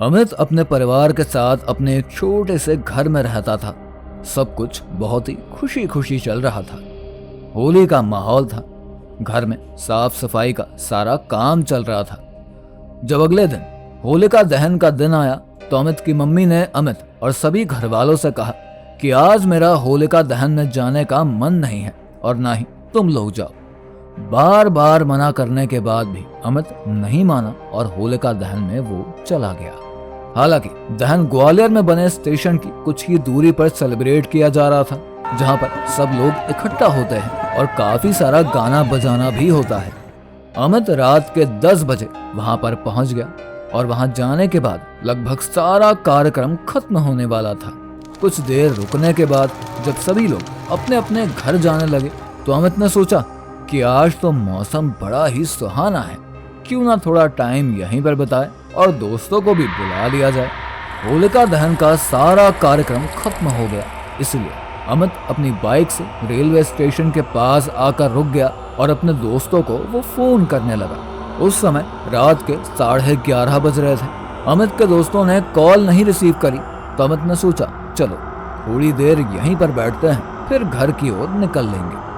अमित अपने परिवार के साथ अपने एक छोटे से घर में रहता था। सब कुछ बहुत ही खुशी खुशी चल रहा था। होली का माहौल था। घर में साफ सफाई का सारा काम चल रहा था। जब अगले दिन होलिका दहन का दिन आया तो अमित की मम्मी ने अमित और सभी घर वालों से कहा कि आज मेरा होलिका दहन में जाने का मन नहीं है और ना ही तुम लोग जाओ। बार बार मना करने के बाद भी अमित नहीं माना और होलिका दहन में वो चला गया। हालांकि दहन ग्वालियर में बने स्टेशन की कुछ ही दूरी पर सेलिब्रेट किया जा रहा था, जहां पर सब लोग इकट्ठा होते हैं और काफी सारा गाना बजाना भी होता है। अमित रात के 10 बजे वहां पर पहुंच गया और वहां जाने के बाद लगभग सारा कार्यक्रम खत्म होने वाला था। कुछ देर रुकने के बाद जब सभी लोग अपने अपने घर जाने लगे तो अमित ने सोचा कि आज तो मौसम बड़ा ही सुहाना है, क्यों ना थोड़ा टाइम यहीं पर बिताए और दोस्तों को भी बुला लिया जाए। होलिका दहन का सारा कार्यक्रम खत्म हो गया, इसलिए अमित अपनी बाइक से रेलवे स्टेशन के पास आकर रुक गया और अपने दोस्तों को वो फोन करने लगा। उस समय रात के 11:30 बज रहे थे। अमित के दोस्तों ने कॉल नहीं रिसीव करी तो अमित ने सोचा चलो थोड़ी देर यहीं पर बैठते हैं, फिर घर की ओर निकल लेंगे।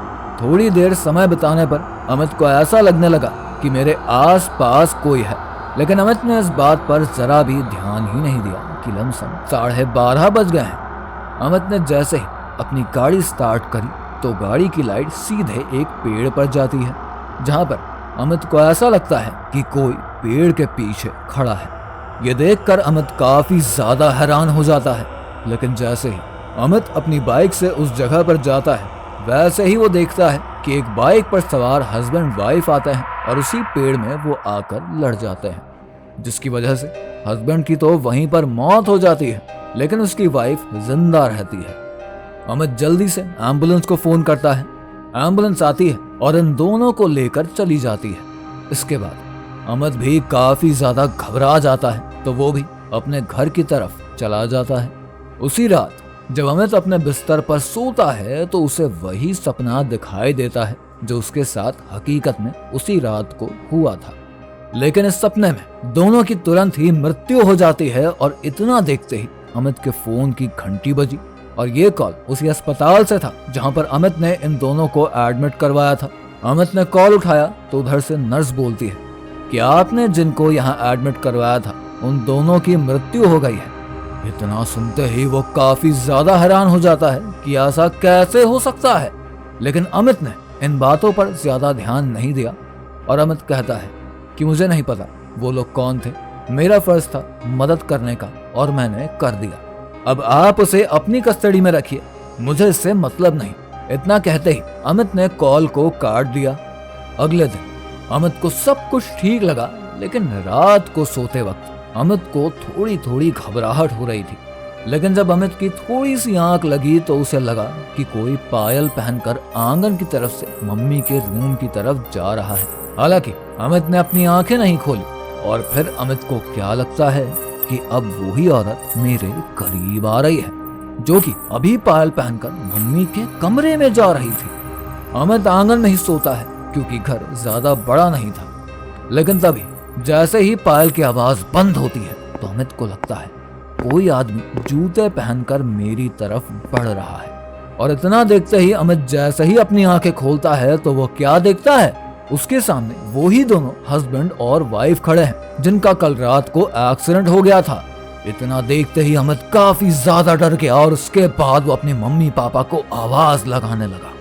थोड़ी देर समय बिताने पर अमित को ऐसा लगने लगा कि मेरे आस पास कोई है, लेकिन अमित ने इस बात पर जरा भी ध्यान ही नहीं दिया कि लमसम 12:30 बज गए हैं। अमित ने जैसे ही अपनी गाड़ी स्टार्ट करी तो गाड़ी की लाइट सीधे एक पेड़ पर जाती है, जहां पर अमित को ऐसा लगता है कि कोई पेड़ के पीछे खड़ा है। ये देखकर अमित काफी ज्यादा हैरान हो जाता है, लेकिन जैसे ही अमित अपनी बाइक से उस जगह पर जाता है वैसे ही वो देखता है कि एक बाइक पर सवार हस्बैंड वाइफ आते हैं और उसी पेड़ में वो आकर लड़ जाते हैं, जिसकी वजह से हस्बैंड की तो वहीं पर मौत हो जाती है, लेकिन उसकी वाइफ जिंदा रहती है। अमित जल्दी से एम्बुलेंस को फोन करता है। एम्बुलेंस आती है और इन दोनों को लेकर चली जाती है। इसके बाद अमित भी काफी ज्यादा घबरा जाता है तो वो भी अपने घर की तरफ चला जाता है। उसी रात जब अमित अपने बिस्तर पर सोता है तो उसे वही सपना दिखाई देता है जो उसके साथ हकीकत में उसी रात को हुआ था। लेकिन इस सपने में दोनों की तुरंत ही मृत्यु हो जाती है और इतना देखते ही अमित के फोन की घंटी बजी और ये कॉल उसी अस्पताल से था जहां पर अमित ने इन दोनों को एडमिट करवाया था। अमित ने कॉल उठाया तो उधर से नर्स बोलती है कि आपने जिनको यहाँ एडमिट करवाया था उन दोनों की मृत्यु हो गई है। इतना सुनते ही वो काफी ज्यादा हैरान हो जाता है कि ऐसा कैसे हो सकता है, लेकिन अमित ने इन बातों पर ज्यादा ध्यान नहीं दिया और अमित कहता है कि मुझे नहीं पता वो लोग कौन थे, मेरा फर्ज था मदद करने का और मैंने कर दिया। अब आप उसे अपनी कस्टडी में रखिए, मुझे इससे मतलब नहीं। इतना कहते ही अमित ने कॉल को काट दिया। अगले दिन अमित को सब कुछ ठीक लगा, लेकिन रात को सोते वक्त अमित को थोड़ी थोड़ी घबराहट हो रही थी। लेकिन जब अमित की थोड़ी सी आंख लगी तो उसे लगा कि कोई पायल पहनकर आंगन की तरफ से मम्मी के रूम की तरफ जा रहा है। हालांकि अमित ने अपनी आंखें नहीं खोली और फिर अमित को क्या लगता है कि अब वही औरत मेरे करीब आ रही है जो कि अभी पायल पहनकर मम्मी के कमरे में जा रही थी। अमित आंगन में ही सोता है क्योंकि घर ज्यादा बड़ा नहीं था, लेकिन तभी जैसे ही पायल की आवाज बंद होती है तो अमित को लगता है कोई आदमी जूते पहनकर मेरी तरफ बढ़ रहा है। और इतना देखते ही अमित जैसे ही अपनी आंखें खोलता है तो वो क्या देखता है, उसके सामने वो ही दोनों हस्बैंड और वाइफ खड़े हैं जिनका कल रात को एक्सीडेंट हो गया था। इतना देखते ही अमित काफी ज्यादा डर गया और उसके बाद वो अपने मम्मी पापा को आवाज लगाने लगा।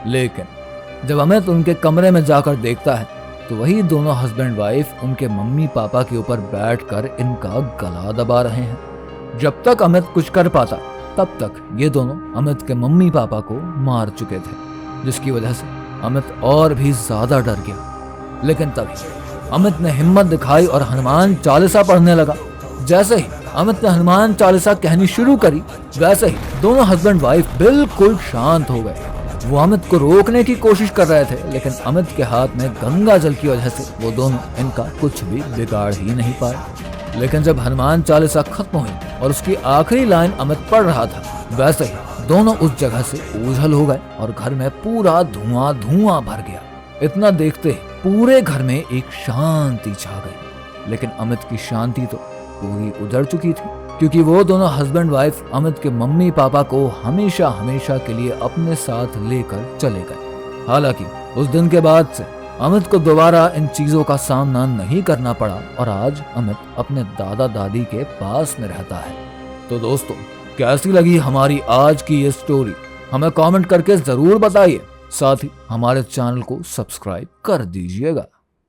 लेकिन जब अमित उनके कमरे में जाकर देखता है तो वही दोनों हस्बैंड वाइफ उनके मम्मी पापा के ऊपर बैठकर इनका गला दबा रहे हैं। जब तक अमित कुछ कर पाता तब तक ये दोनों अमित के मम्मी पापा को मार चुके थे, जिसकी वजह से अमित और भी ज्यादा डर गया। लेकिन तभी अमित ने हिम्मत दिखाई और हनुमान चालीसा पढ़ने लगा। जैसे ही अमित ने हनुमान चालीसा कहनी शुरू करी वैसे ही दोनों हस्बैंड वाइफ बिल्कुल शांत हो गए। वो अमित को रोकने की कोशिश कर रहे थे, लेकिन अमित के हाथ में गंगा जल की वजह से वो दोनों इनका कुछ भी बिगाड़ ही नहीं पाए। लेकिन जब हनुमान चालीसा खत्म हुई और उसकी आखिरी लाइन अमित पढ़ रहा था वैसे ही दोनों उस जगह से ओझल हो गए और घर में पूरा धुआं धुआं भर गया। इतना देखते ही पूरे घर में एक शांति छा गई। लेकिन अमित की शांति तो पूरी उजड़ चुकी थी, क्योंकि वो दोनों हस्बैंड वाइफ अमित के मम्मी पापा को हमेशा हमेशा के लिए अपने साथ लेकर चले गए। हालांकि उस दिन के बाद से अमित को दोबारा इन चीजों का सामना नहीं करना पड़ा और आज अमित अपने दादा दादी के पास में रहता है। तो दोस्तों, कैसी लगी हमारी आज की ये स्टोरी हमें कमेंट करके जरूर बताइए। साथ ही हमारे चैनल को सब्सक्राइब कर दीजिएगा।